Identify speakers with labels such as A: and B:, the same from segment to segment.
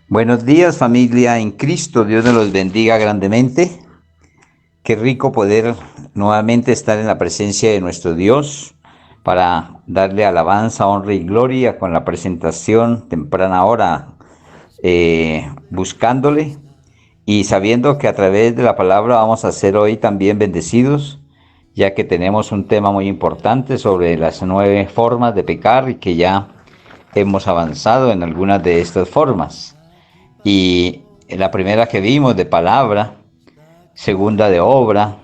A: Buenos días, familia en Cristo. Dios nos los bendiga grandemente. Qué rico poder nuevamente estar en la presencia de nuestro Dios para darle alabanza, honra y gloria con la presentación temprana hora, buscándole y sabiendo que a través de la palabra vamos a ser hoy también bendecidos, ya que tenemos un tema muy importante sobre las 9 formas de pecar y que ya hemos avanzado en algunas de estas formas. Y la primera que vimos de palabra, segunda de obra,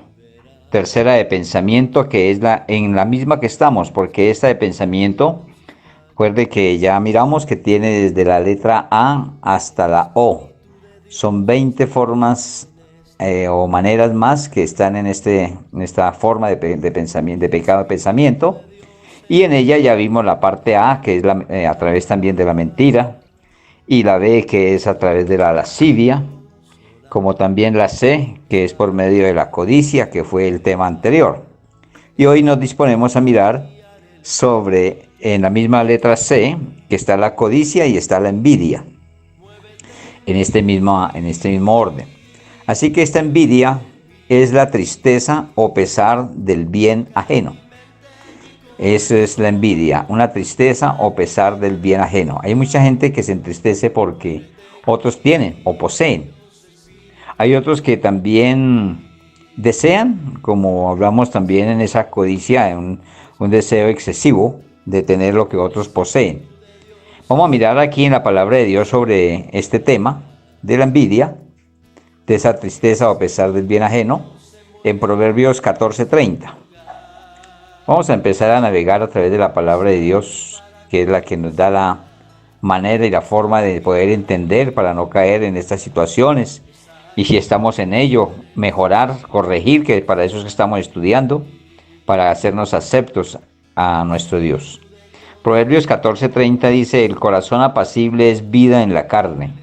A: tercera de pensamiento, que es en la misma que estamos, porque esta de pensamiento, recuerde que ya miramos que tiene desde la letra A hasta la O. Son 20 formas o maneras más que están en esta forma de pensamiento, de pecado de pensamiento. Y en ella ya vimos la parte A, que es a través también de la mentira, y la B, que es a través de la lascivia, como también la C, que es por medio de la codicia, que fue el tema anterior. Y hoy nos disponemos a mirar sobre, en la misma letra C, que está la codicia y está la envidia, en este mismo orden. Así que esta envidia es la tristeza o pesar del bien ajeno. Eso es la envidia, una tristeza o pesar del bien ajeno. Hay mucha gente que se entristece porque otros tienen o poseen. Hay otros que también desean, como hablamos también en esa codicia, un deseo excesivo de tener lo que otros poseen. Vamos a mirar aquí en la palabra de Dios sobre este tema de la envidia, de esa tristeza o pesar del bien ajeno, en Proverbios 14:30. Vamos a empezar a navegar a través de la palabra de Dios, que es la que nos da la manera y la forma de poder entender para no caer en estas situaciones. Y si estamos en ello, mejorar, corregir, que para eso es que estamos estudiando, para hacernos aceptos a nuestro Dios. Proverbios 14:30 dice: el corazón apacible es vida en la carne,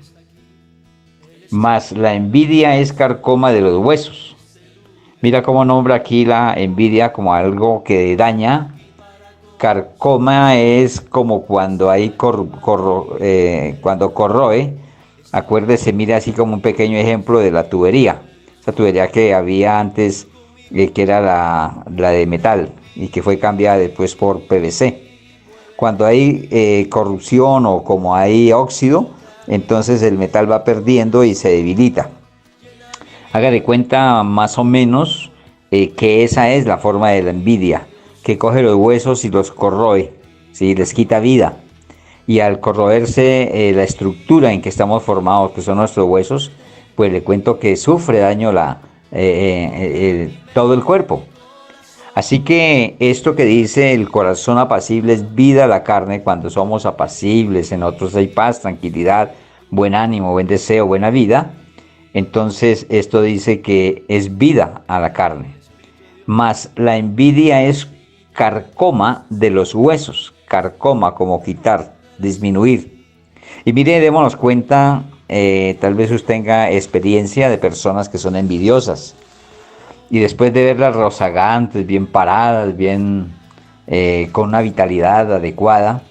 A: mas la envidia es carcoma de los huesos. Mira cómo nombra aquí la envidia como algo que daña. Carcoma es como cuando hay cuando corroe. Acuérdese, mira así como un pequeño ejemplo de la tubería. Esa tubería que había antes, que era la de metal y que fue cambiada después por PVC. Cuando hay corrupción o como hay óxido, entonces el metal va perdiendo y se debilita. Haga de cuenta más o menos que esa es la forma de la envidia, que coge los huesos y los corroe, ¿sí? Les quita vida. Y al corroerse la estructura en que estamos formados, que son nuestros huesos, pues le cuento que sufre daño todo el cuerpo. Así que esto que dice el corazón apacible es vida a la carne. Cuando somos apacibles, en otros hay paz, tranquilidad, buen ánimo, buen deseo, buena vida. Entonces esto dice que es vida a la carne. Mas la envidia es carcoma de los huesos. Carcoma, como quitar, disminuir. Y mire, démonos cuenta, tal vez usted tenga experiencia de personas que son envidiosas. Y después de verlas rozagantes, bien paradas, bien con una vitalidad adecuada,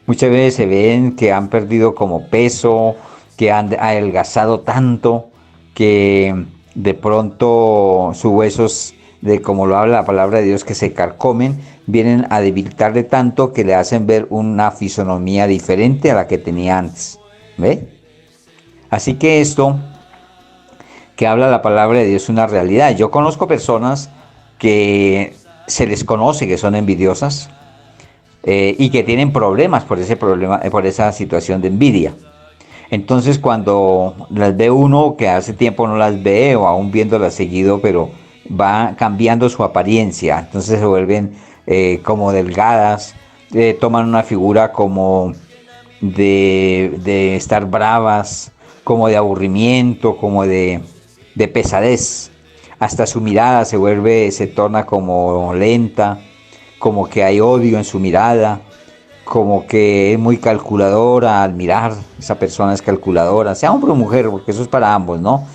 A: muchas veces se ven que han perdido como peso, que han adelgazado tanto, que de pronto sus huesos, de como lo habla la palabra de Dios, que se carcomen, vienen a debilitarle tanto que le hacen ver una fisonomía diferente a la que tenía antes. ¿Ve? Así que esto que habla la palabra de Dios es una realidad. Yo conozco personas que se les conoce que son envidiosas y que tienen problemas por ese problema, por esa situación de envidia. Entonces cuando las ve uno que hace tiempo no las ve o aún viéndolas seguido, pero va cambiando su apariencia, entonces se vuelven como delgadas, toman una figura como de estar bravas, como de aburrimiento, como de pesadez. Hasta su mirada se torna como lenta, como que hay odio en su mirada, como que es muy calculadora al mirar. Esa persona es calculadora, sea hombre o mujer, porque eso es para ambos, ¿no?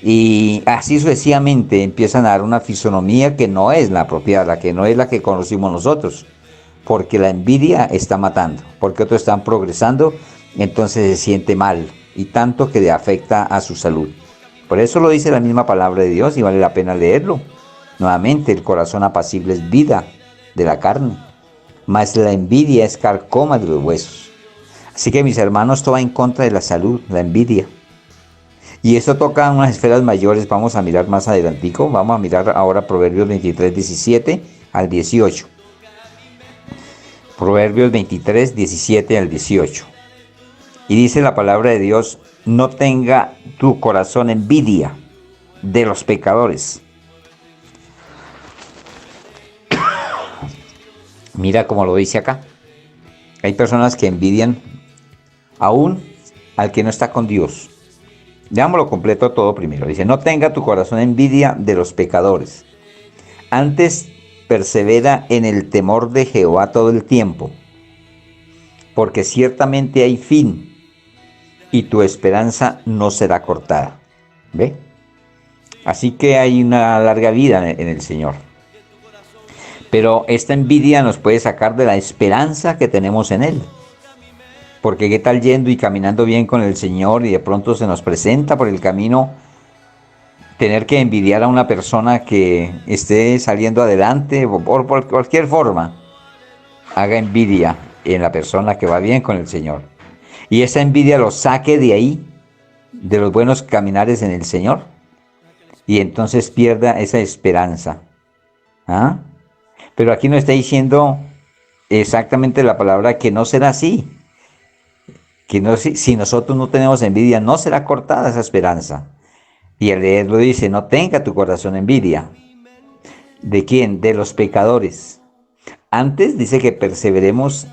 A: Y así sucesivamente empiezan a dar una fisonomía que no es la apropiada, la que no es la que conocimos nosotros, porque la envidia está matando, porque otros están progresando, entonces se siente mal. y tanto que le afecta a su salud. Por eso lo dice la misma palabra de Dios y vale la pena leerlo. Nuevamente, el corazón apacible es vida de la carne, mas la envidia es carcoma de los huesos. Así que mis hermanos, todo va en contra de la salud, la envidia. Y esto toca unas esferas mayores, vamos a mirar más adelantico, vamos a mirar ahora Proverbios 23, 17 al 18. Proverbios 23, 17 al 18. Y dice la palabra de Dios, no tenga tu corazón envidia de los pecadores. Mira cómo lo dice acá. Hay personas que envidian aún al que no está con Dios. Veámoslo completo todo primero. Dice, no tenga tu corazón envidia de los pecadores. Antes persevera en el temor de Jehová todo el tiempo, porque ciertamente hay fin y tu esperanza no será cortada. ¿Ve? Así que hay una larga vida en el Señor. Pero esta envidia nos puede sacar de la esperanza que tenemos en Él. Porque qué tal yendo y caminando bien con el Señor y de pronto se nos presenta por el camino tener que envidiar a una persona que esté saliendo adelante por cualquier forma. Haga envidia en la persona que va bien con el Señor. Y esa envidia lo saque de ahí, de los buenos caminares en el Señor. Y entonces pierda esa esperanza. ¿Ah? Pero aquí nos está diciendo exactamente la palabra que no será así. Que no, si nosotros no tenemos envidia, no será cortada esa esperanza. Y el leerlo dice, no tenga tu corazón envidia. ¿De quién? De los pecadores. Antes dice que perseveremos,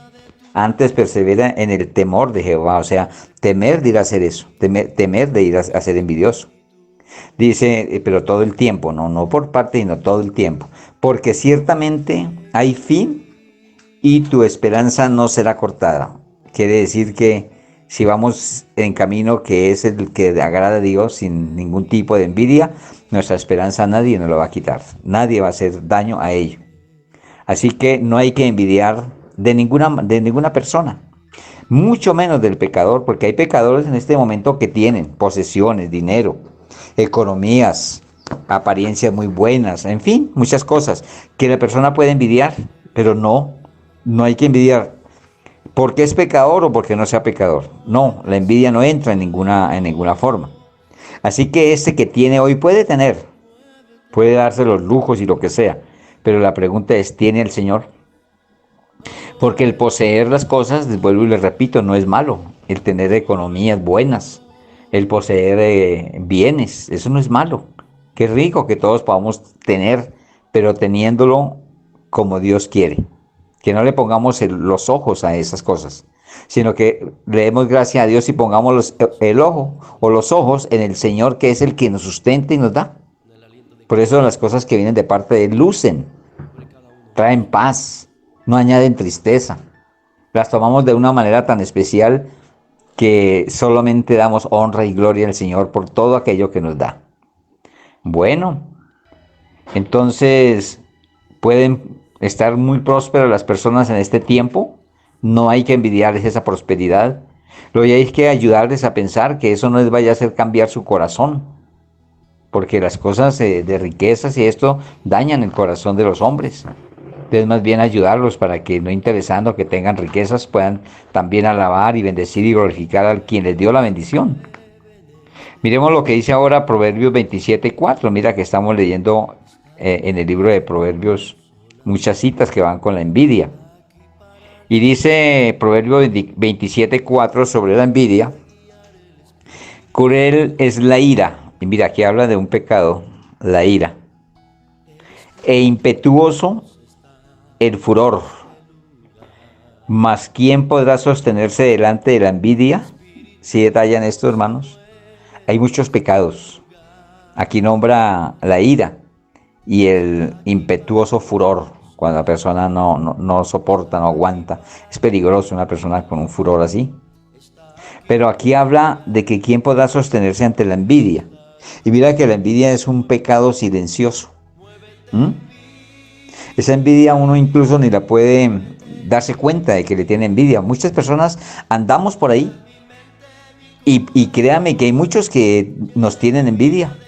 A: antes persevera en el temor de Jehová. O sea, temer de ir a hacer eso, temer de ir a ser envidioso. Dice, pero todo el tiempo, no por parte, sino todo el tiempo. Porque ciertamente hay fin y tu esperanza no será cortada. Quiere decir que si vamos en camino que es el que agrada a Dios sin ningún tipo de envidia, nuestra esperanza nadie nos lo va a quitar. Nadie va a hacer daño a ello. Así que no hay que envidiar de ninguna persona. Mucho menos del pecador, porque hay pecadores en este momento que tienen posesiones, dinero, economías, apariencias muy buenas, en fin, muchas cosas que la persona puede envidiar, pero no hay que envidiar porque es pecador o porque no sea pecador. No, la envidia no entra en ninguna forma. Así que este que tiene hoy puede darse los lujos y lo que sea, pero la pregunta es, ¿tiene el Señor? Porque el poseer las cosas, les vuelvo y les repito, no es malo. El tener economías buenas, el poseer bienes, eso no es malo. Qué rico que todos podamos tener, pero teniéndolo como Dios quiere. Que no le pongamos los ojos a esas cosas, sino que le demos gracias a Dios y pongamos el ojo o los ojos en el Señor, que es el que nos sustenta y nos da. Por eso las cosas que vienen de parte de Él lucen, traen paz, no añaden tristeza. Las tomamos de una manera tan especial que solamente damos honra y gloria al Señor por todo aquello que nos da. Bueno, entonces pueden estar muy prósperas las personas en este tiempo. No hay que envidiarles esa prosperidad. Lo que hay que ayudarles a pensar que eso no les vaya a hacer cambiar su corazón. Porque las cosas de riquezas y esto dañan el corazón de los hombres. Entonces más bien ayudarlos para que no interesando que tengan riquezas puedan también alabar y bendecir y glorificar al quien les dio la bendición. Miremos lo que dice ahora Proverbios 27:4. Mira que estamos leyendo en el libro de Proverbios muchas citas que van con la envidia. Y dice Proverbios 27:4 sobre la envidia: cruel es la ira. Y mira, aquí habla de un pecado, la ira. E impetuoso el furor. Mas ¿quién podrá sostenerse delante de la envidia? Si detallan esto, hermanos. Hay muchos pecados. Aquí nombra la ira y el impetuoso furor, cuando la persona no soporta, no aguanta. Es peligroso una persona con un furor así. Pero aquí habla de que quién podrá sostenerse ante la envidia. Y mira que la envidia es un pecado silencioso. Esa envidia uno incluso ni la puede darse cuenta de que le tiene envidia. Muchas personas andamos por ahí Y créame que hay muchos que nos tienen envidia,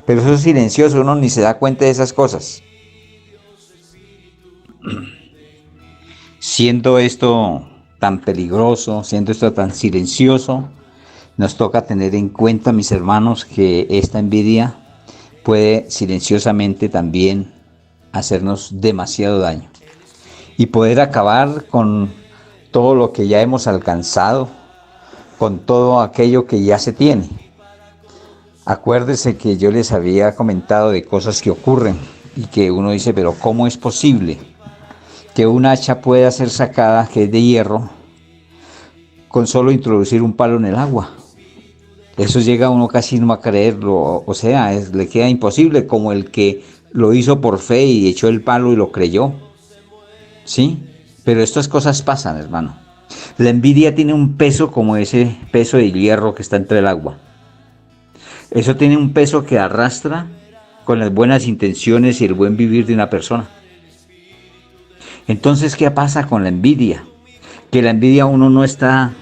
A: pero eso es silencioso, uno ni se da cuenta de esas cosas. Siendo esto tan peligroso, siendo esto tan silencioso, nos toca tener en cuenta, mis hermanos, que esta envidia puede silenciosamente también hacernos demasiado daño y poder acabar con todo lo que ya hemos alcanzado, con todo aquello que ya se tiene. Acuérdese que yo les había comentado de cosas que ocurren y que uno dice, pero ¿cómo es posible que un hacha pueda ser sacada, que es de hierro, con solo introducir un palo en el agua? Eso llega a uno casi no a creerlo, o sea, le queda imposible, como el que lo hizo por fe y echó el palo y lo creyó, ¿sí? Pero estas cosas pasan, hermano. La envidia tiene un peso como ese peso de hierro que está entre el agua. Eso tiene un peso que arrastra con las buenas intenciones y el buen vivir de una persona. Entonces, ¿qué pasa con la envidia? Que la envidia uno no está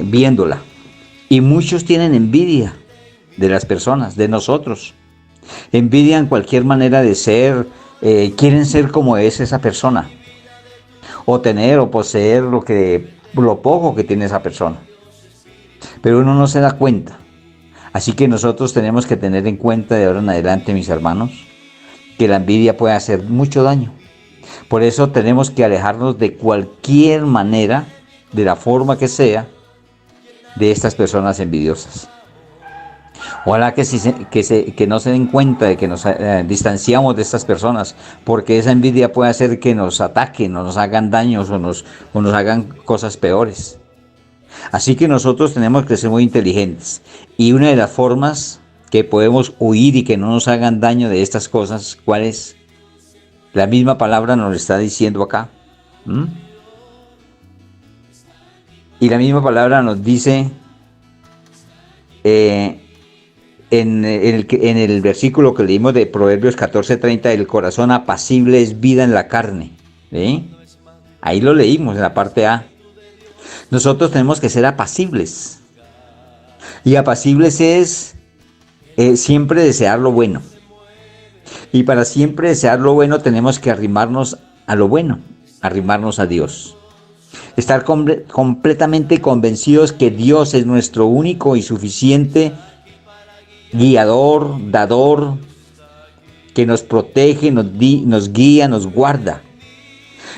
A: viéndola. Y muchos tienen envidia de las personas, de nosotros. Envidian cualquier manera de ser, quieren ser como es esa persona. O tener o poseer lo poco que tiene esa persona. Pero uno no se da cuenta. Así que nosotros tenemos que tener en cuenta de ahora en adelante, mis hermanos, que la envidia puede hacer mucho daño. Por eso tenemos que alejarnos de cualquier manera, de la forma que sea, de estas personas envidiosas. Ojalá que no se den cuenta de que nos distanciamos de estas personas, porque esa envidia puede hacer que nos ataquen, o nos hagan daños o nos hagan cosas peores. Así que nosotros tenemos que ser muy inteligentes. Y una de las formas que podemos huir y que no nos hagan daño de estas cosas, ¿cuál es? La misma palabra nos lo está diciendo acá. ¿Mm? Y la misma palabra nos dice en el versículo que leímos de Proverbios 14:30, el corazón apacible es vida en la carne. ¿Sí? Ahí lo leímos en la parte A. Nosotros tenemos que ser apacibles. Y apacibles es siempre desear lo bueno. Y para siempre desear lo bueno tenemos que arrimarnos a lo bueno, arrimarnos a Dios. Estar completamente convencidos que Dios es nuestro único y suficiente guiador, dador, que nos protege, nos guía, nos guarda.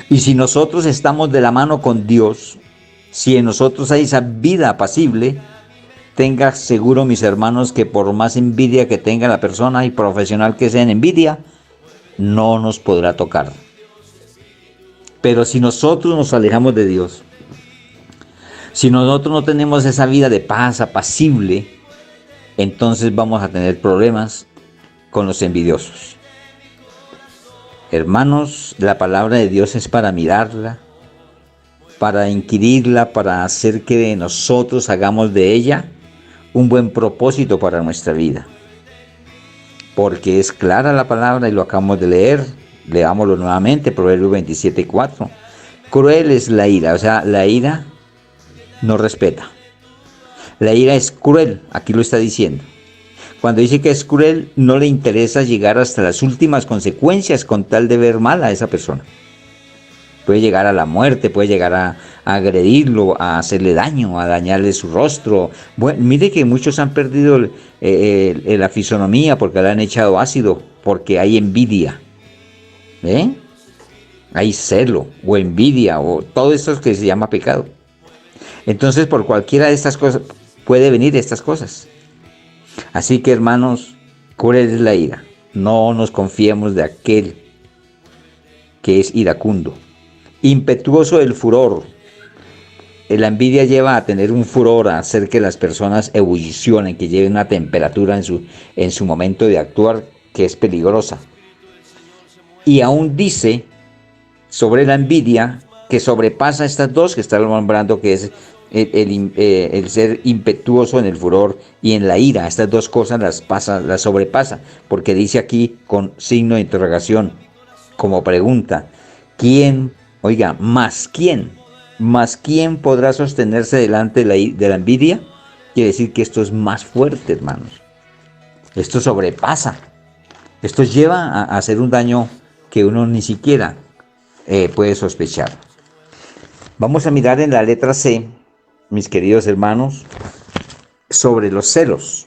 A: Y si nosotros estamos de la mano con Dios, si en nosotros hay esa vida apacible, tenga seguro, mis hermanos, que por más envidia que tenga la persona y profesional que sea en envidia, no nos podrá tocar. Pero si nosotros nos alejamos de Dios, si nosotros no tenemos esa vida de paz apacible, entonces vamos a tener problemas con los envidiosos. Hermanos, la palabra de Dios es para mirarla, para inquirirla, para hacer que nosotros hagamos de ella un buen propósito para nuestra vida. Porque es clara la palabra y lo acabamos de leer. Leámoslo nuevamente, Proverbios 27:4. Cruel es la ira, o sea, la ira no respeta. La ira es cruel, aquí lo está diciendo. Cuando dice que es cruel, no le interesa llegar hasta las últimas consecuencias con tal de ver mal a esa persona. Puede llegar a la muerte, puede llegar a agredirlo, a hacerle daño, a dañarle su rostro. Bueno, mire que muchos han perdido la fisonomía porque le han echado ácido, porque hay envidia. ¿Eh? Hay celo o envidia o todo esto que se llama pecado. Entonces, por cualquiera de estas cosas puede venir estas cosas. Así que, hermanos, cruel es la ira. No nos confiemos de aquel que es iracundo. Impetuoso el furor. La envidia lleva a tener un furor, a hacer que las personas ebullicionen, que lleven una temperatura en su momento de actuar que es peligrosa. Y aún dice sobre la envidia que sobrepasa estas dos que está nombrando, que es el ser impetuoso en el furor y en la ira. Estas dos cosas las sobrepasa, porque dice aquí con signo de interrogación, como pregunta, ¿quién, oiga, más quién podrá sostenerse delante de la envidia? quiere decir que esto es más fuerte, hermanos. Esto sobrepasa. Esto lleva a hacer un daño que uno ni siquiera puede sospechar. Vamos a mirar en la letra C, mis queridos hermanos, sobre los celos.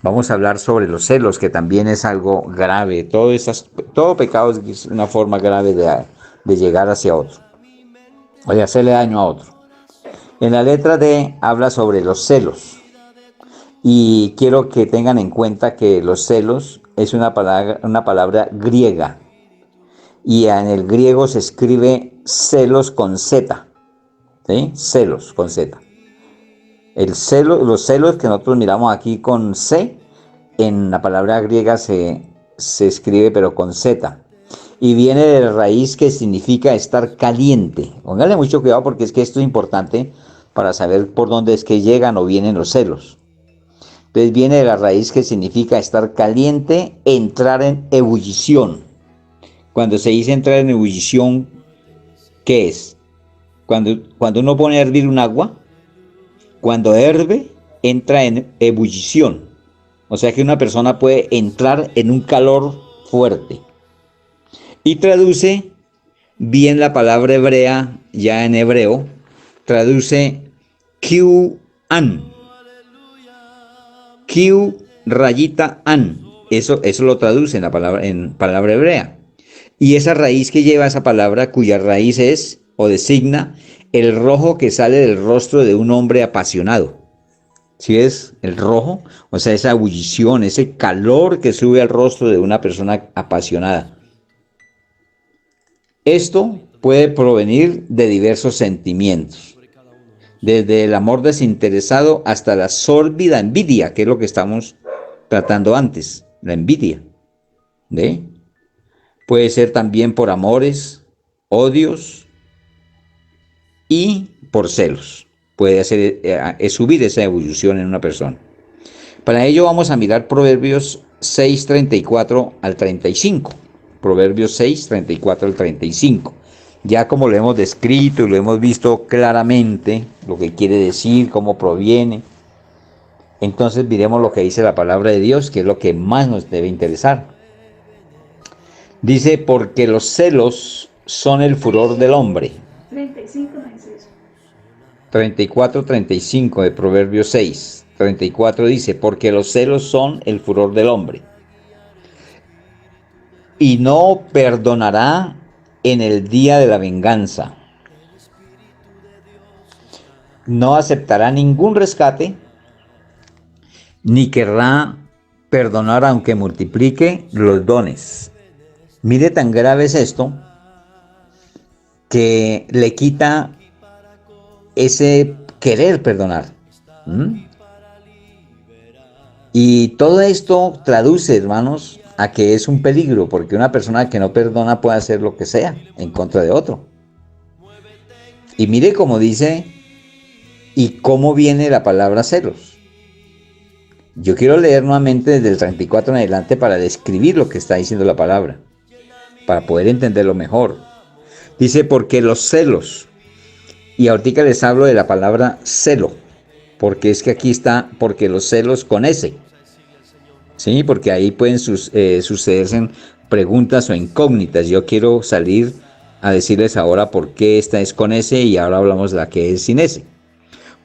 A: Vamos a hablar sobre los celos, que también es algo grave. Todo pecado es una forma grave de llegar hacia otro, o de hacerle daño a otro. En la letra D habla sobre los celos. Y quiero que tengan en cuenta que los celos es una palabra griega. Y en el griego se escribe celos con Z. ¿Sí? Celos con Z. Los celos que nosotros miramos aquí con C, en la palabra griega se escribe pero con Z. Y viene de la raíz que significa estar caliente. Póngale mucho cuidado porque es que esto es importante para saber por dónde es que llegan o vienen los celos. Entonces viene de la raíz que significa estar caliente, entrar en ebullición. Cuando se dice entrar en ebullición, ¿qué es? Cuando uno pone a hervir un agua, cuando herve, entra en ebullición. O sea que una persona puede entrar en un calor fuerte. Y traduce bien la palabra hebrea, ya en hebreo, traduce Q-an. Q rayita an. Eso lo traduce en palabra hebrea. Y esa raíz que lleva esa palabra, cuya raíz es o designa el rojo que sale del rostro de un hombre apasionado. ¿Sí es el rojo? O sea, esa ebullición, ese calor que sube al rostro de una persona apasionada. Esto puede provenir de diversos sentimientos, desde el amor desinteresado hasta la sórdida envidia, que es lo que estamos tratando antes, la envidia. ¿Ve? Puede ser también por amores, odios y por celos. Puede subir esa ebullición en una persona. Para ello vamos a mirar Proverbios 6, 34 al 35. Proverbios 6, 34 al 35. Ya como lo hemos descrito y lo hemos visto claramente, lo que quiere decir, cómo proviene. Entonces miremos lo que dice la palabra de Dios, que es lo que más nos debe interesar. Dice, porque los celos son el furor del hombre.
B: 35 me dice eso.
A: 34, 35 de Proverbios 6. 34 dice, porque los celos son el furor del hombre. Y no perdonará en el día de la venganza. No aceptará ningún rescate, ni querrá perdonar aunque multiplique los dones. Mire, tan grave es esto, que le quita ese querer perdonar. Y todo esto traduce, hermanos, a que es un peligro, porque una persona que no perdona puede hacer lo que sea en contra de otro. Y mire cómo dice y cómo viene la palabra celos. Yo quiero leer nuevamente desde el 34 en adelante para describir lo que está diciendo la palabra, para poder entenderlo mejor. Dice, porque los celos, y ahorita les hablo de la palabra celo, porque es que aquí está, porque los celos con S. Sí, porque ahí pueden sucederse preguntas o incógnitas. Yo quiero salir a decirles ahora por qué esta es con S y ahora hablamos de la que es sin S.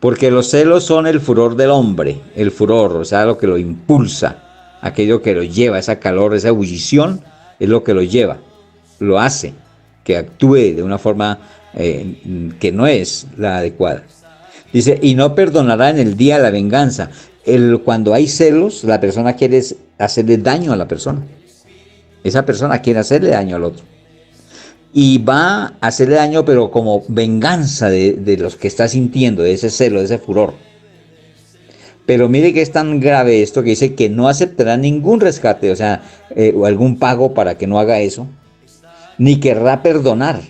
A: Porque los celos son el furor del hombre, el furor, o sea, lo que lo impulsa, aquello que lo lleva, esa calor, esa ebullición, es lo que lo lleva, lo hace, que actúe de una forma que no es la adecuada. Dice, y no perdonará en el día de la venganza. Cuando hay celos, la persona quiere hacerle daño a la persona. Esa persona quiere hacerle daño al otro. Y va a hacerle daño, pero como venganza de los que está sintiendo, de ese celo, de ese furor. Pero mire que es tan grave esto que dice que no aceptará ningún rescate, o sea, o algún pago para que no haga eso, ni querrá perdonar,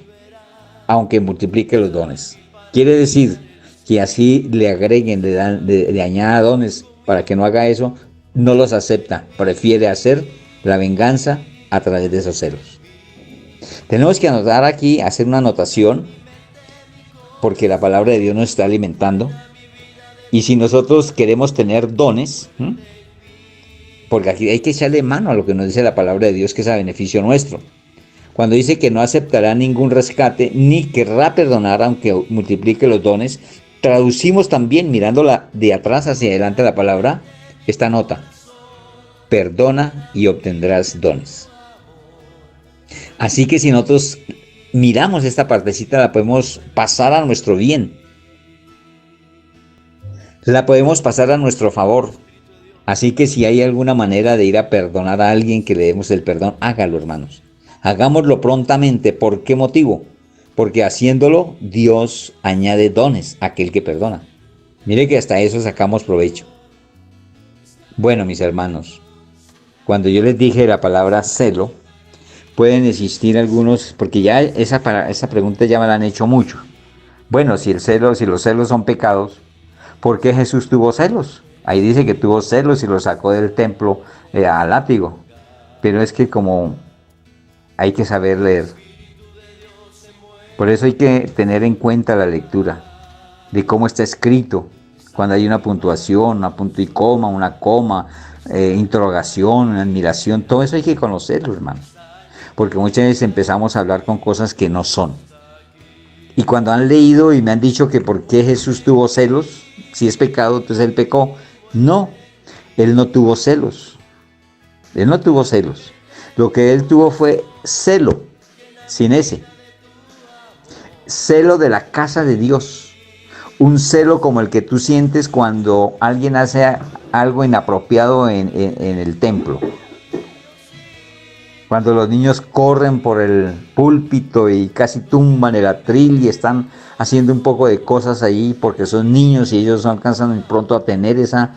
A: aunque multiplique los dones. Quiere decir que así le agreguen, le añada dones para que no haga eso, no los acepta, prefiere hacer la venganza a través de esos celos. Tenemos que anotar aquí, hacer una anotación, porque la palabra de Dios nos está alimentando. Y si nosotros queremos tener dones, porque aquí hay que echarle mano a lo que nos dice la palabra de Dios, que es a beneficio nuestro. Cuando dice que no aceptará ningún rescate, ni querrá perdonar aunque multiplique los dones, traducimos también, mirándola de atrás hacia adelante la palabra, esta nota: perdona y obtendrás dones. Así que si nosotros miramos esta partecita, la podemos pasar a nuestro bien, la podemos pasar a nuestro favor. Así que si hay alguna manera de ir a perdonar a alguien, que le demos el perdón, hágalo, hermanos. Hagámoslo prontamente. ¿Por qué motivo? Porque haciéndolo, Dios añade dones a aquel que perdona. Mire que hasta eso sacamos provecho. Bueno, mis hermanos, cuando yo les dije la palabra celo, pueden existir algunos, porque ya esa pregunta ya me la han hecho mucho. Bueno, si los celos son pecados, ¿por qué Jesús tuvo celos? Ahí dice que tuvo celos y lo sacó del templo a látigo. Pero es que como hay que saber leer. Por eso hay que tener en cuenta la lectura de cómo está escrito. Cuando hay una puntuación, una punto y coma, una coma, interrogación, una admiración, todo eso hay que conocerlo, hermano. Porque muchas veces empezamos a hablar con cosas que no son. Y cuando han leído y me han dicho que por qué Jesús tuvo celos, si es pecado, entonces él pecó. No, él no tuvo celos. Él no tuvo celos. Lo que él tuvo fue celo, sin ese. Celo de la casa de Dios. Un celo como el que tú sientes cuando alguien hace algo inapropiado en el templo. Cuando los niños corren por el púlpito y casi tumban el atril y están haciendo un poco de cosas ahí porque son niños y ellos no alcanzan pronto a tener esa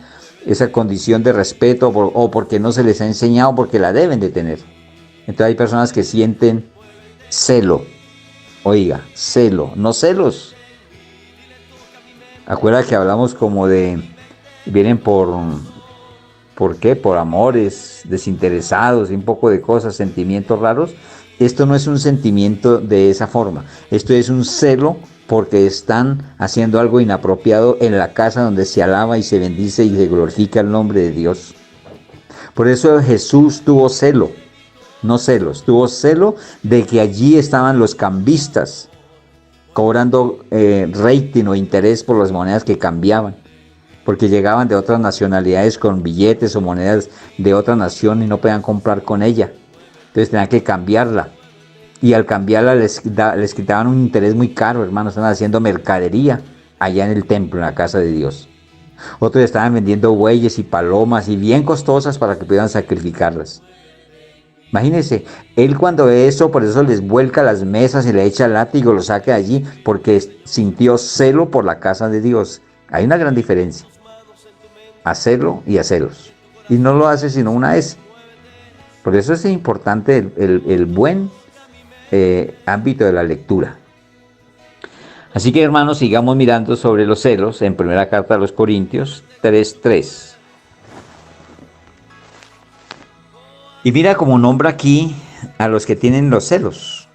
A: condición de respeto o porque no se les ha enseñado, porque la deben de tener. Entonces hay personas que sienten celo. Oiga, celo, no celos. Acuérdate que hablamos como de, vienen ¿por qué? Por amores desinteresados y un poco de cosas, sentimientos raros. Esto no es un sentimiento de esa forma. Esto es un celo porque están haciendo algo inapropiado en la casa donde se alaba y se bendice y se glorifica el nombre de Dios. Por eso Jesús tuvo celo, no celos, tuvo celo de que allí estaban los cambistas cobrando rating o interés por las monedas que cambiaban, porque llegaban de otras nacionalidades con billetes o monedas de otra nación y no podían comprar con ella. Entonces tenían que cambiarla. Y al cambiarla les quitaban un interés muy caro, hermanos. Estaban haciendo mercadería allá en el templo, en la casa de Dios. Otros estaban vendiendo bueyes y palomas y bien costosas para que pudieran sacrificarlas. Imagínense, él cuando ve eso, por eso les vuelca las mesas y le echa el látigo, lo saca de allí, porque sintió celo por la casa de Dios. Hay una gran diferencia. Hacerlo y a celos. Y no lo hace sino una vez. Por eso es importante el buen ámbito de la lectura. Así que, hermanos, sigamos mirando sobre los celos en primera carta a los Corintios 3:3. Y mira cómo nombra aquí a los que tienen los celos.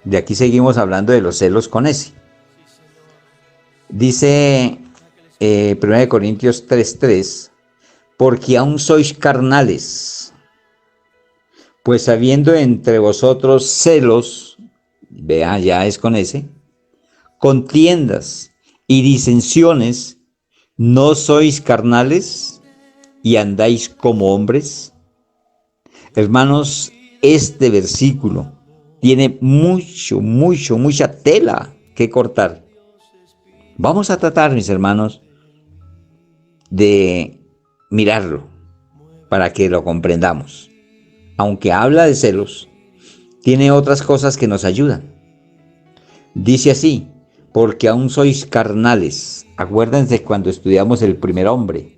A: De aquí seguimos hablando de los celos con ese. Dice 1 Corintios 3:3, porque aún sois carnales, pues habiendo entre vosotros celos, vea, ya es con ese, contiendas y disensiones, ¿no sois carnales y andáis como hombres? Hermanos, este versículo tiene mucha tela que cortar. Vamos a tratar, mis hermanos, de mirarlo para que lo comprendamos. Aunque habla de celos, tiene otras cosas que nos ayudan. Dice así, porque aún sois carnales. Acuérdense cuando estudiamos el primer hombre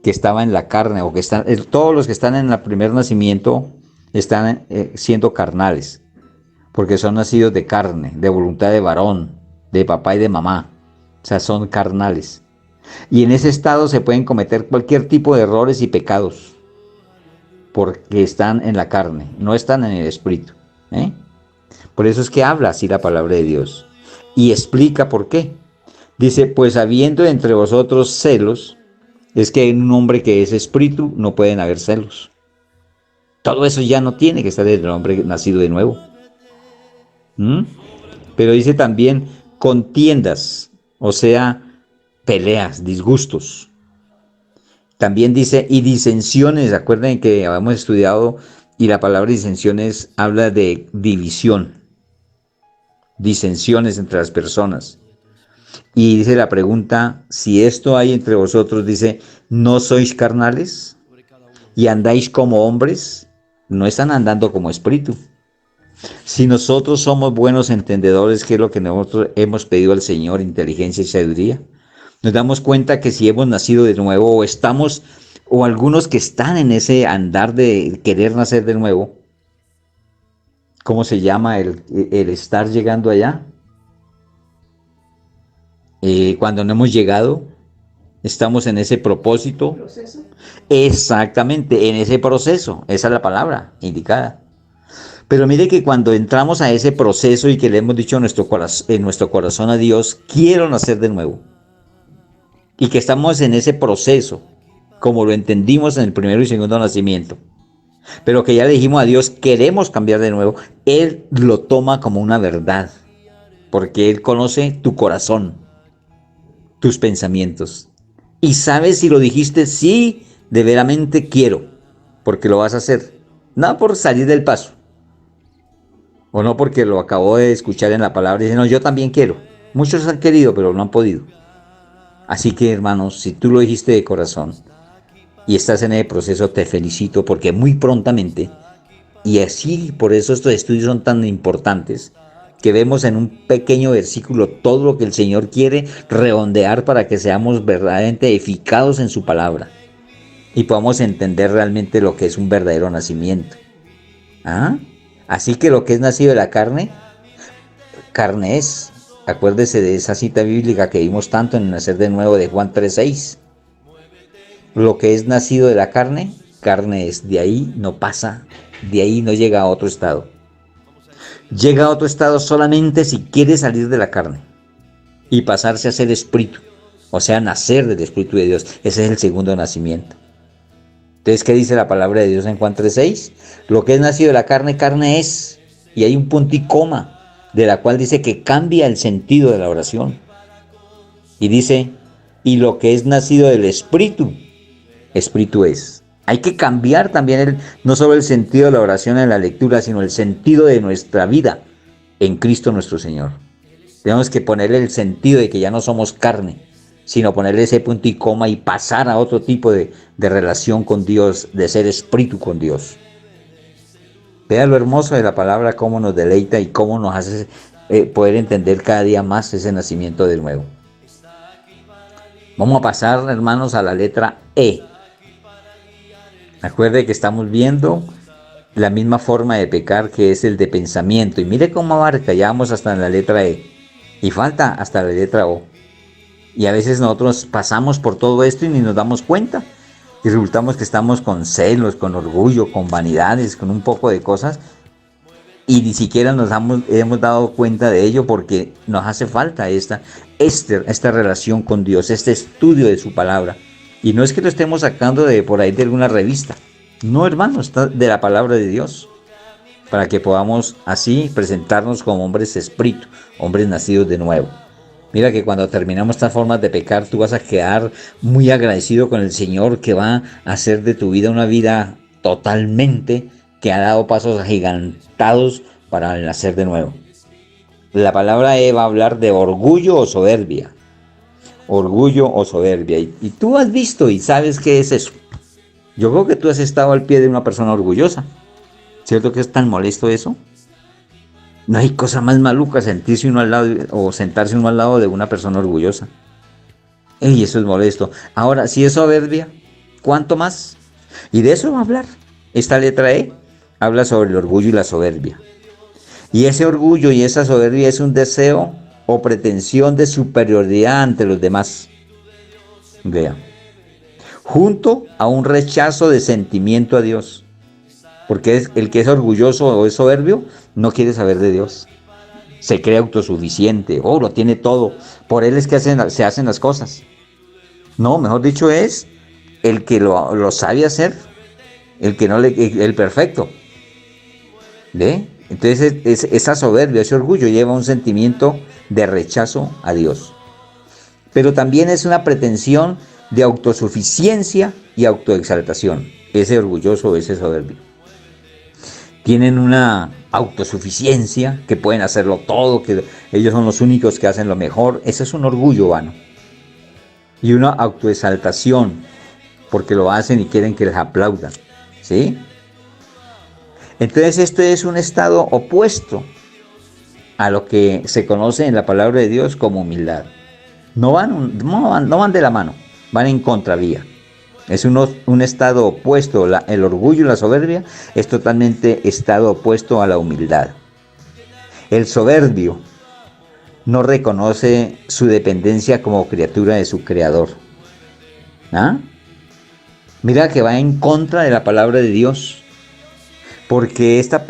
A: que estaba en la carne, o que están, todos los que están en el primer nacimiento están siendo carnales, porque son nacidos de carne, de voluntad de varón, de papá y de mamá. O sea, son carnales. Y en ese estado se pueden cometer cualquier tipo de errores y pecados, porque están en la carne, no están en el espíritu. Por eso es que habla así la palabra de Dios. Y explica por qué. Dice, pues habiendo entre vosotros celos, es que en un hombre que es espíritu no pueden haber celos. Todo eso ya no tiene que estar en el hombre nacido de nuevo. ¿Mm? Pero dice también contiendas, o sea, peleas, disgustos. También dice, y disensiones, acuerden que habíamos estudiado y la palabra disensiones habla de división, disensiones entre las personas. Y dice la pregunta, si esto hay entre vosotros, dice, ¿no sois carnales? ¿Y andáis como hombres? No están andando como espíritu. Si nosotros somos buenos entendedores, que es lo que nosotros hemos pedido al Señor, inteligencia y sabiduría, nos damos cuenta que si hemos nacido de nuevo o estamos, o algunos que están en ese andar de querer nacer de nuevo, ¿cómo se llama el estar llegando allá? Cuando no hemos llegado, estamos en ese propósito.
B: ¿Proceso?
A: Exactamente, en ese proceso, esa es la palabra indicada. Pero mire que cuando entramos a ese proceso y que le hemos dicho en nuestro corazón a Dios, quiero nacer de nuevo, y que estamos en ese proceso, como lo entendimos en el primero y segundo nacimiento, pero que ya le dijimos a Dios, queremos cambiar de nuevo, Él lo toma como una verdad, porque Él conoce tu corazón, tus pensamientos, y sabe si lo dijiste, sí, de veramente quiero, porque lo vas a hacer, no por salir del paso, o no porque lo acabo de escuchar en la palabra y dice, no, yo también quiero. Muchos han querido, pero no han podido. Así que, hermanos, si tú lo dijiste de corazón y estás en ese proceso, te felicito porque muy prontamente, y así por eso estos estudios son tan importantes, que vemos en un pequeño versículo todo lo que el Señor quiere redondear para que seamos verdaderamente eficaces en su palabra y podamos entender realmente lo que es un verdadero nacimiento. ¿Ah? Así que lo que es nacido de la carne, carne es. Acuérdese de esa cita bíblica que vimos tanto en el nacer de nuevo de Juan 3:6. Lo que es nacido de la carne, carne es. De ahí no pasa, de ahí no llega a otro estado. Llega a otro estado solamente si quiere salir de la carne y pasarse a ser espíritu, o sea, nacer del Espíritu de Dios. Ese es el segundo nacimiento. Entonces, ¿qué dice la palabra de Dios en Juan 3:6? Lo que es nacido de la carne, carne es. Y hay un punto y coma, de la cual dice que cambia el sentido de la oración. Y dice, y lo que es nacido del Espíritu, Espíritu es. Hay que cambiar también no solo el sentido de la oración en la lectura, sino el sentido de nuestra vida en Cristo nuestro Señor. Tenemos que ponerle el sentido de que ya no somos carne, sino ponerle ese punto y coma y pasar a otro tipo de relación con Dios, de ser espíritu con Dios. Vea lo hermoso de la palabra, cómo nos deleita y cómo nos hace poder entender cada día más ese nacimiento de nuevo. Vamos a pasar, hermanos, a la letra E. Acuerde que estamos viendo la misma forma de pecar que es el de pensamiento. Y mire cómo abarca, ya vamos hasta la letra E. Y falta hasta la letra O. Y a veces nosotros pasamos por todo esto y ni nos damos cuenta. Y resultamos que estamos con celos, con orgullo, con vanidades, con un poco de cosas. Y ni siquiera nos hemos dado cuenta de ello porque nos hace falta esta relación con Dios, este estudio de su palabra. Y no es que lo estemos sacando de por ahí de alguna revista. No, hermano, está de la palabra de Dios. Para que podamos así presentarnos como hombres espíritu, hombres nacidos de nuevo. Mira que cuando terminamos estas formas de pecar, tú vas a quedar muy agradecido con el Señor, que va a hacer de tu vida una vida totalmente, que ha dado pasos agigantados para nacer de nuevo. La palabra E va a hablar de orgullo o soberbia. Orgullo o soberbia. Y tú has visto y sabes qué es eso. Yo creo que tú has estado al pie de una persona orgullosa. ¿Cierto que es tan molesto eso? No hay cosa más maluca sentirse uno al lado o sentarse uno al lado de una persona orgullosa. Y eso es molesto. Ahora, si es soberbia, ¿cuánto más? Y de eso va a hablar. Esta letra E habla sobre el orgullo y la soberbia. Y ese orgullo y esa soberbia es un deseo o pretensión de superioridad ante los demás. Vea. Junto a un rechazo de sentimiento a Dios. Porque el que es orgulloso o es soberbio no quiere saber de Dios. se cree autosuficiente, lo tiene todo, por él es que se hacen las cosas. No, mejor dicho es el que lo sabe hacer, el que no el perfecto. ¿Ve? Entonces esa soberbia, ese orgullo lleva un sentimiento de rechazo a Dios. Pero también es una pretensión de autosuficiencia y autoexaltación. Ese orgulloso, ese soberbio. Tienen una autosuficiencia, que pueden hacerlo todo, que ellos son los únicos que hacen lo mejor. Ese es un orgullo vano. Y una autoexaltación, porque lo hacen y quieren que les aplaudan. ¿Sí? Entonces esto es un estado opuesto a lo que se conoce en la palabra de Dios como humildad. No van de la mano, van en contravía. Es un estado opuesto, el orgullo y la soberbia es totalmente estado opuesto a la humildad. El soberbio no reconoce su dependencia como criatura de su creador. ¿Ah? Mira que va en contra de la palabra de Dios, porque esta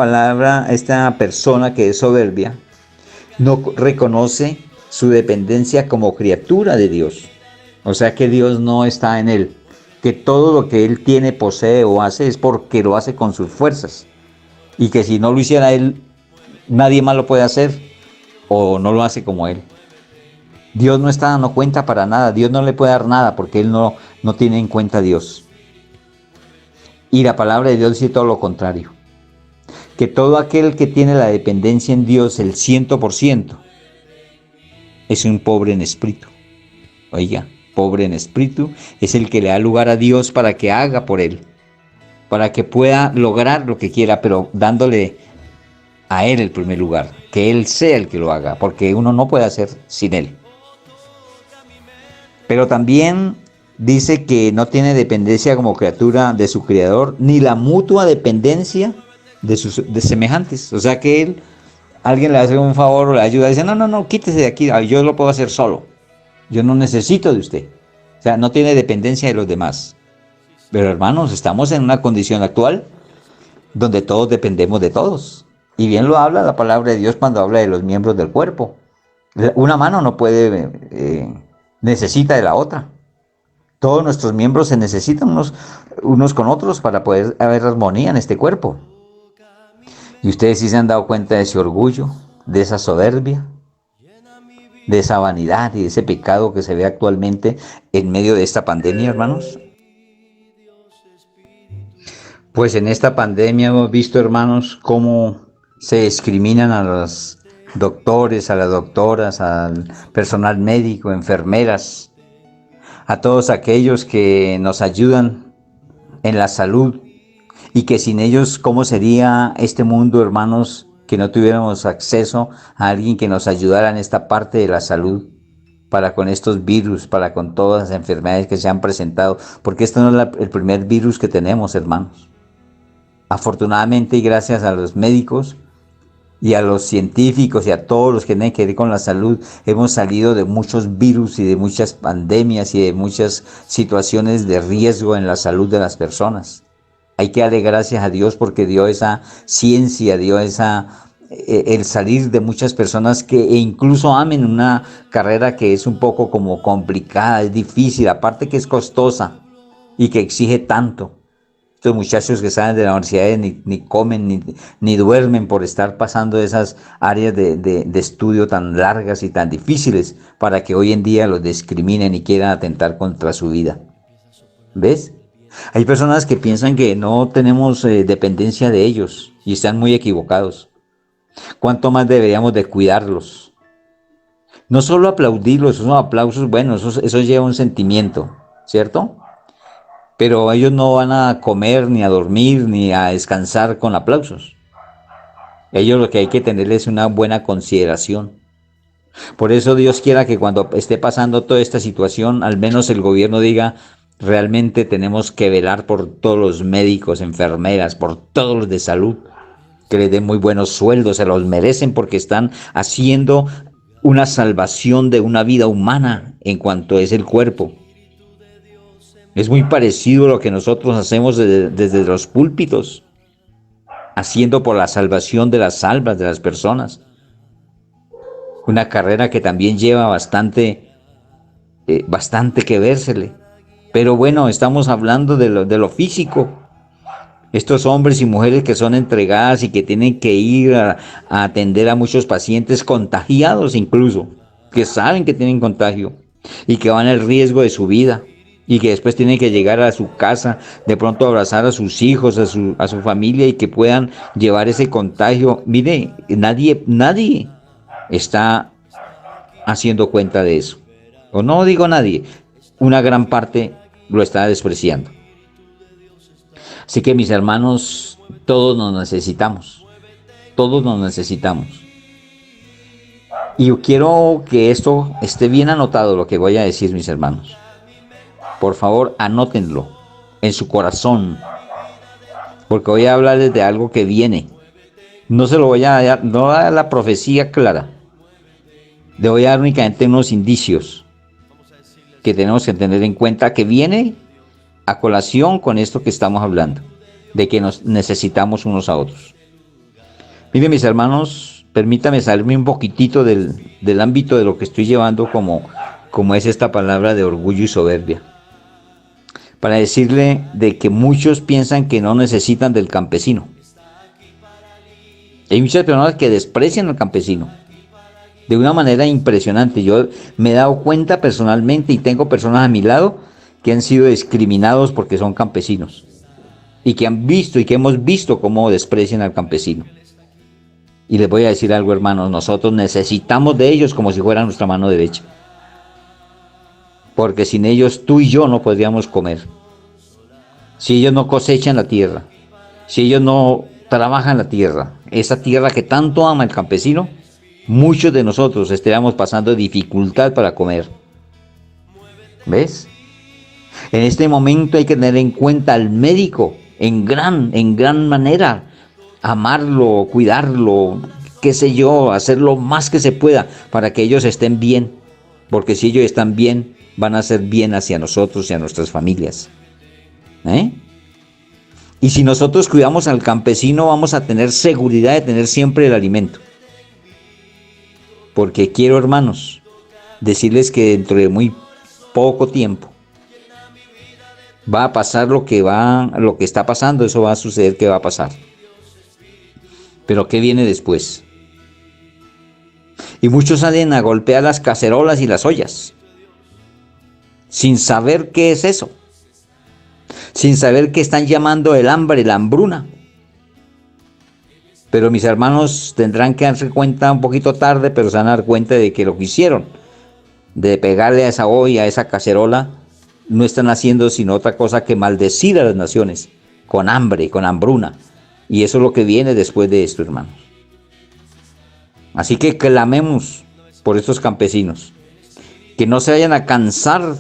A: persona que es soberbia, no reconoce su dependencia como criatura de Dios. O sea que Dios no está en él, que todo lo que él tiene, posee o hace es porque lo hace con sus fuerzas. Y que si no lo hiciera él, nadie más lo puede hacer o no lo hace como él. Dios no está dando cuenta para nada, Dios no le puede dar nada porque él no tiene en cuenta a Dios. Y la palabra de Dios dice todo lo contrario. Que todo aquel que tiene la dependencia en Dios el 100% es un pobre en espíritu. Oiga, pobre en espíritu es el que le da lugar a Dios para que haga por él, para que pueda lograr lo que quiera, pero dándole a él el primer lugar, que él sea el que lo haga, porque uno no puede hacer sin él. Pero también dice que no tiene dependencia como criatura de su creador, ni la mutua dependencia de semejantes. O sea que alguien le hace un favor o le ayuda, dice, no, quítese de aquí, yo lo puedo hacer solo. Yo no necesito de usted. O sea, no tiene dependencia de los demás. Pero hermanos, estamos en una condición actual donde todos dependemos de todos. Y bien lo habla la palabra de Dios cuando habla de los miembros del cuerpo. Una mano no puede, necesita de la otra. Todos nuestros miembros se necesitan unos con otros para poder haber armonía en este cuerpo. Y ustedes sí se han dado cuenta de ese orgullo, de esa soberbia, de esa vanidad y de ese pecado que se ve actualmente en medio de esta pandemia, hermanos. Pues en esta pandemia hemos visto, hermanos, cómo se discriminan a los doctores, a las doctoras, al personal médico, enfermeras, a todos aquellos que nos ayudan en la salud y que sin ellos, ¿cómo sería este mundo, hermanos, que no tuviéramos acceso a alguien que nos ayudara en esta parte de la salud, para con estos virus, para con todas las enfermedades que se han presentado? Porque este no es el primer virus que tenemos, hermanos. Afortunadamente y gracias a los médicos y a los científicos y a todos los que tienen que ver con la salud, hemos salido de muchos virus y de muchas pandemias y de muchas situaciones de riesgo en la salud de las personas. Hay que darle gracias a Dios porque dio esa ciencia, dio el salir de muchas personas que incluso amen una carrera que es un poco como complicada, es difícil, aparte que es costosa y que exige tanto. Estos muchachos que salen de la universidad ni comen ni duermen por estar pasando esas áreas de estudio tan largas y tan difíciles para que hoy en día los discriminen y quieran atentar contra su vida. ¿Ves? Hay personas que piensan que no tenemos dependencia de ellos y están muy equivocados. ¿Cuánto más deberíamos de cuidarlos? No solo aplaudirlos, esos aplausos, bueno, eso lleva un sentimiento, ¿cierto? Pero ellos no van a comer, ni a dormir, ni a descansar con aplausos. Ellos lo que hay que tener es una buena consideración. Por eso Dios quiera que cuando esté pasando toda esta situación, al menos el gobierno diga, realmente tenemos que velar por todos los médicos, enfermeras, por todos los de salud, que les den muy buenos sueldos, se los merecen porque están haciendo una salvación de una vida humana en cuanto es el cuerpo. Es muy parecido a lo que nosotros hacemos desde los púlpitos, haciendo por la salvación de las almas de las personas. una carrera que también lleva bastante que vérsele. Pero bueno, estamos hablando de lo físico. Estos hombres y mujeres que son entregadas y que tienen que ir a atender a muchos pacientes contagiados incluso, que saben que tienen contagio y que van al riesgo de su vida y que después tienen que llegar a su casa, de pronto abrazar a sus hijos, a su familia y que puedan llevar ese contagio. Mire, nadie está haciendo cuenta de eso. O no digo nadie, una gran parte lo está despreciando. Así que mis hermanos, todos nos necesitamos. Y yo quiero que esto esté bien anotado, lo que voy a decir, mis hermanos. Por favor, anótenlo en su corazón, porque voy a hablarles de algo que viene. No se lo voy a dar, no voy a dar la profecía clara. Le voy a dar únicamente unos indicios que tenemos que tener en cuenta que viene a colación con esto que estamos hablando, de que nos necesitamos unos a otros. Miren, mis hermanos, permítame salirme un poquitito del ámbito de lo que estoy llevando como es esta palabra de orgullo y soberbia, para decirle de que muchos piensan que no necesitan del campesino. Hay muchas personas que desprecian al campesino de una manera impresionante. Yo me he dado cuenta personalmente y tengo personas a mi lado que han sido discriminados porque son campesinos y que han visto y que hemos visto cómo desprecian al campesino. Y les voy a decir algo, hermanos, nosotros necesitamos de ellos como si fueran nuestra mano derecha, porque sin ellos tú y yo no podríamos comer. Si ellos no cosechan la tierra, si ellos no trabajan la tierra, esa tierra que tanto ama el campesino, muchos de nosotros estaríamos pasando dificultad para comer. ¿Ves? En este momento hay que tener en cuenta al médico en gran manera, amarlo, cuidarlo, qué sé yo, hacer lo más que se pueda para que ellos estén bien, porque si ellos están bien, van a ser bien hacia nosotros y a nuestras familias. Y si nosotros cuidamos al campesino, vamos a tener seguridad de tener siempre el alimento. Porque quiero, hermanos, decirles que dentro de muy poco tiempo va a pasar lo que está pasando, eso va a suceder, que va a pasar. Pero ¿qué viene después? Y muchos salen a golpear las cacerolas y las ollas, sin saber qué es eso, sin saber que están llamando el hambre, la hambruna. Pero mis hermanos tendrán que darse cuenta un poquito tarde, pero se van a dar cuenta de que lo que hicieron, de pegarle a esa olla, a esa cacerola, no están haciendo sino otra cosa que maldecir a las naciones, con hambre, con hambruna. Y eso es lo que viene después de esto, hermanos. Así que clamemos por estos campesinos, que no se vayan a cansar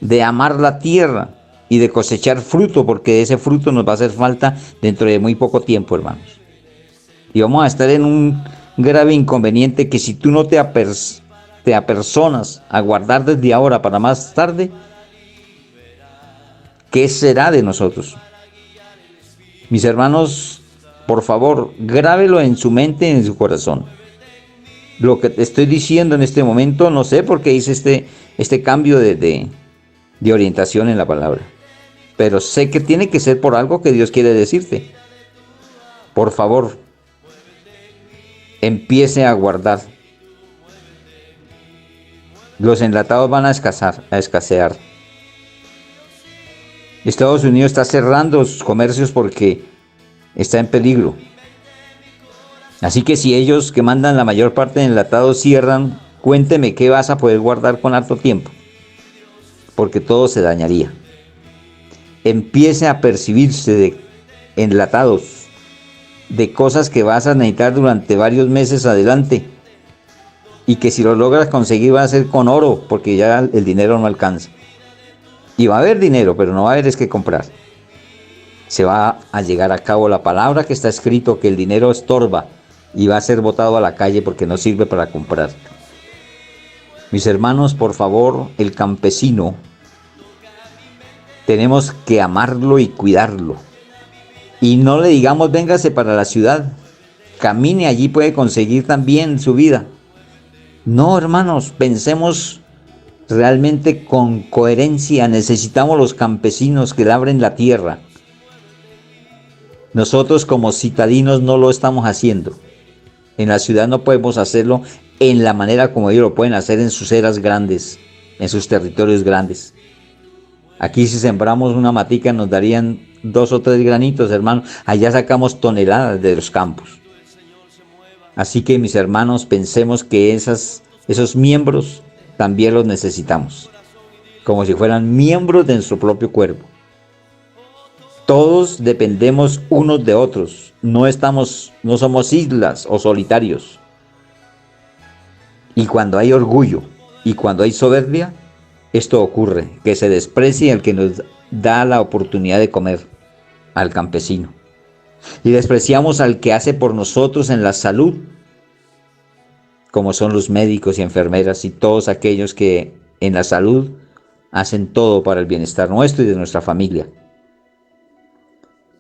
A: de amar la tierra y de cosechar fruto, porque ese fruto nos va a hacer falta dentro de muy poco tiempo, hermanos. Y vamos a estar en un grave inconveniente que si tú no te apersonas a guardar desde ahora para más tarde, ¿qué será de nosotros? Mis hermanos, por favor, grábelo en su mente y en su corazón. Lo que te estoy diciendo en este momento, no sé por qué hice este cambio de orientación en la palabra, pero sé que tiene que ser por algo que Dios quiere decirte. Por favor, empiece a guardar. Los enlatados van a escasear. Estados Unidos está cerrando sus comercios porque está en peligro. Así que si ellos que mandan la mayor parte de enlatados cierran, cuénteme qué vas a poder guardar con harto tiempo, porque todo se dañaría. Empiece a percibirse de enlatados, de cosas que vas a necesitar durante varios meses adelante, y que si lo logras conseguir va a ser con oro, porque ya el dinero no alcanza. Y va a haber dinero, pero no va a haber es que comprar. Se va a llegar a cabo la palabra que está escrito, que el dinero estorba y va a ser botado a la calle porque no sirve para comprar. Mis hermanos, por favor, el campesino, tenemos que amarlo y cuidarlo. Y no le digamos, véngase para la ciudad, camine, allí puede conseguir también su vida. No, hermanos, pensemos realmente con coherencia. Necesitamos los campesinos que labren la tierra. Nosotros como citadinos no lo estamos haciendo. En la ciudad no podemos hacerlo en la manera como ellos lo pueden hacer en sus eras grandes, en sus territorios grandes. Aquí si sembramos una matica nos darían 2 o 3 granitos, hermano. Allá sacamos toneladas de los campos. Así que mis hermanos, pensemos que esos miembros también los necesitamos, como si fueran miembros de nuestro propio cuerpo. Todos dependemos unos de otros, no somos islas o solitarios. Y cuando hay orgullo y cuando hay soberbia, esto ocurre, que se desprecie al que nos da la oportunidad de comer, al campesino. Y despreciamos al que hace por nosotros en la salud, como son los médicos y enfermeras y todos aquellos que en la salud hacen todo para el bienestar nuestro y de nuestra familia.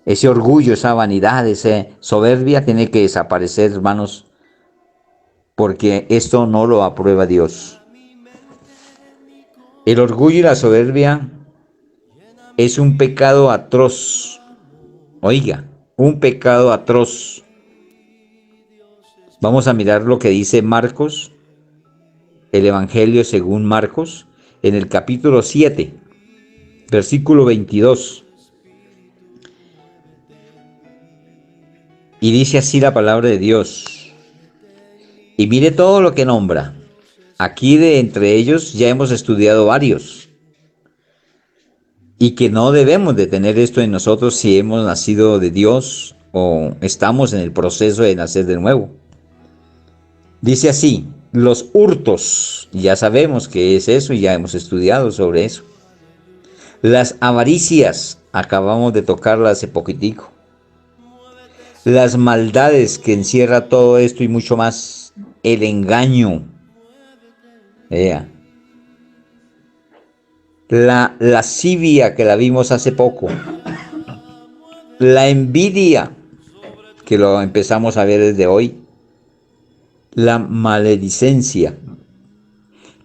A: Ese orgullo, esa vanidad, esa soberbia tiene que desaparecer, hermanos, porque esto no lo aprueba Dios. El orgullo y la soberbia es un pecado atroz. Oiga, un pecado atroz. Vamos a mirar lo que dice Marcos, el Evangelio según Marcos, en el capítulo 7, versículo 22. Y dice así la palabra de Dios. Y mire todo lo que nombra. Aquí de entre ellos ya hemos estudiado varios. Y que no debemos de tener esto en nosotros si hemos nacido de Dios o estamos en el proceso de nacer de nuevo. Dice así, los hurtos, ya sabemos qué es eso y ya hemos estudiado sobre eso. Las avaricias, acabamos de tocarla hace poquitico. Las maldades que encierra todo esto y mucho más. El engaño. La lascivia que la vimos hace poco. La envidia que lo empezamos a ver desde hoy. La maledicencia,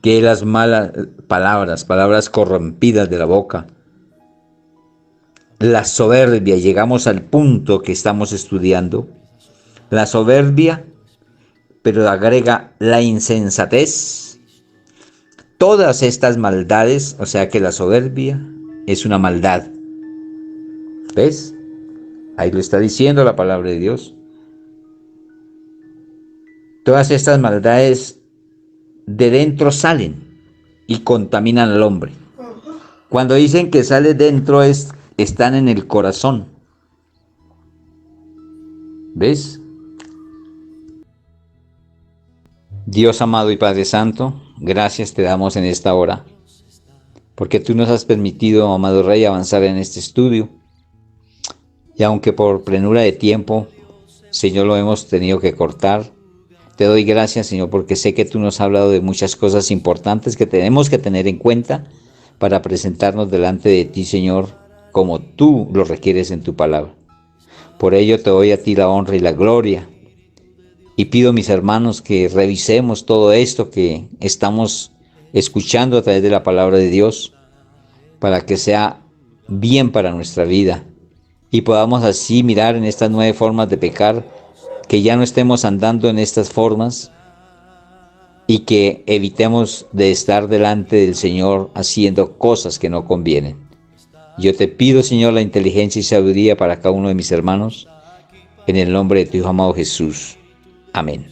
A: que es las malas palabras corrompidas de la boca. La soberbia, llegamos al punto que estamos estudiando. La soberbia, pero agrega la insensatez. Todas estas maldades, o sea que la soberbia es una maldad. ¿Ves? Ahí lo está diciendo la palabra de Dios. Todas estas maldades de dentro salen y contaminan al hombre. Cuando dicen que sale dentro están en el corazón. ¿Ves? Dios amado y Padre Santo, gracias te damos en esta hora, porque tú nos has permitido, amado Rey, avanzar en este estudio. Y aunque por plenura de tiempo, Señor, lo hemos tenido que cortar, te doy gracias, Señor, porque sé que tú nos has hablado de muchas cosas importantes que tenemos que tener en cuenta para presentarnos delante de ti, Señor, como tú lo requieres en tu palabra. Por ello te doy a ti la honra y la gloria. Y pido, mis hermanos, que revisemos todo esto que estamos escuchando a través de la palabra de Dios, para que sea bien para nuestra vida y podamos así mirar en estas 9 formas de pecar, que ya no estemos andando en estas formas y que evitemos de estar delante del Señor haciendo cosas que no convienen. Yo te pido, Señor, la inteligencia y sabiduría para cada uno de mis hermanos, en el nombre de tu Hijo amado Jesús. Amén.